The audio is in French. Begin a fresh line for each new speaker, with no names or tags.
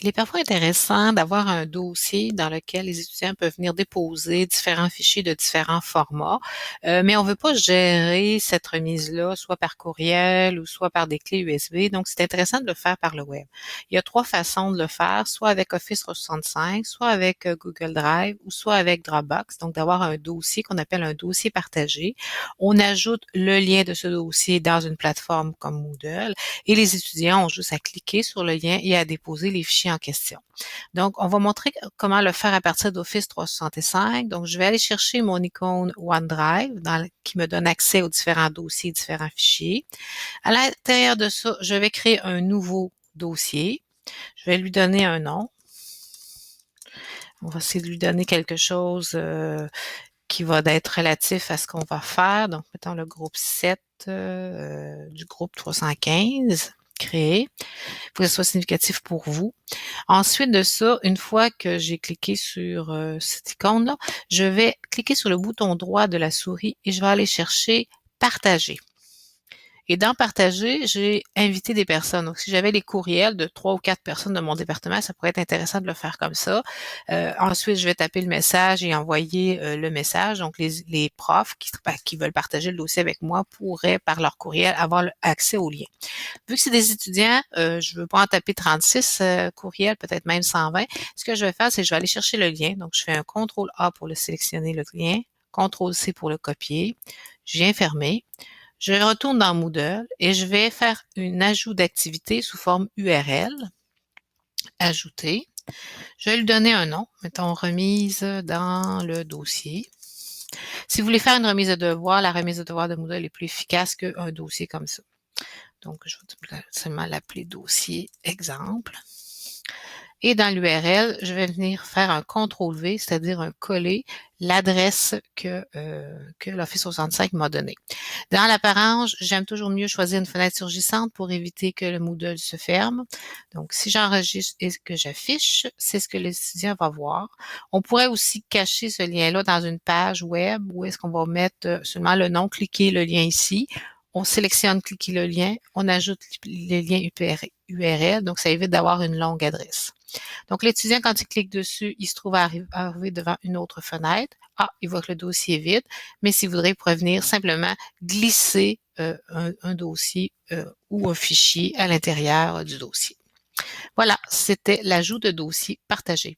Il est parfois intéressant d'avoir un dossier dans lequel les étudiants peuvent venir déposer différents fichiers de différents formats, mais on veut pas gérer cette remise-là soit par courriel ou soit par des clés USB, donc c'est intéressant de le faire par le web. Il y a 3 façons de le faire, soit avec Office 365, soit avec, Google Drive ou soit avec Dropbox, donc d'avoir un dossier qu'on appelle un dossier partagé. On ajoute le lien de ce dossier dans une plateforme comme Moodle et les étudiants ont juste à cliquer sur le lien et à déposer les fichiers en question. Donc, on va montrer comment le faire à partir d'Office 365. Donc, je vais aller chercher mon icône OneDrive qui me donne accès aux différents dossiers, différents fichiers. À l'intérieur de ça, je vais créer un nouveau dossier. Je vais lui donner un nom. On va essayer de lui donner quelque chose qui va être relatif à ce qu'on va faire. Donc, mettons le groupe 7 du groupe 315 créé. Il faut que ce soit significatif pour vous. Ensuite de ça, une fois que j'ai cliqué sur cette icône-là, je vais cliquer sur le bouton droit de la souris et je vais aller chercher Partager. Et dans Partager, j'ai invité des personnes. Donc, si j'avais les courriels de 3 ou 4 personnes de mon département, ça pourrait être intéressant de le faire comme ça. Ensuite, je vais taper le message et envoyer le message. Donc, les profs qui veulent partager le dossier avec moi pourraient, par leur courriel, avoir accès au lien. Vu que c'est des étudiants, je veux pas en taper 36 courriels, peut-être même 120. Ce que je vais faire, c'est que je vais aller chercher le lien. Donc, je fais un CTRL-A pour le sélectionner, le lien, CTRL-C pour le copier. Je viens fermer. Je retourne dans Moodle et je vais faire un ajout d'activité sous forme URL. Ajouter. Je vais lui donner un nom. Mettons remise dans le dossier. Si vous voulez faire une remise de devoir, la remise de devoir de Moodle est plus efficace qu'un dossier comme ça. Donc, je vais seulement l'appeler dossier exemple. Et dans l'URL, je vais venir faire un CTRL-V, c'est-à-dire un coller l'adresse que l'Office 65 m'a donnée. Dans l'apparence, j'aime toujours mieux choisir une fenêtre surgissante pour éviter que le Moodle se ferme. Donc, si j'enregistre et que j'affiche, c'est ce que l'étudiant va voir. On pourrait aussi cacher ce lien-là dans une page web où est-ce qu'on va mettre seulement le nom, cliquer le lien ici. On sélectionne, cliquer le lien, on ajoute les liens URL, donc ça évite d'avoir une longue adresse. Donc, l'étudiant, quand il clique dessus, il se trouve à arriver devant une autre fenêtre. Ah, il voit que le dossier est vide, mais s'il voudrait, il pourrait venir simplement glisser un dossier ou un fichier à l'intérieur du dossier. Voilà, c'était l'ajout de dossier partagé.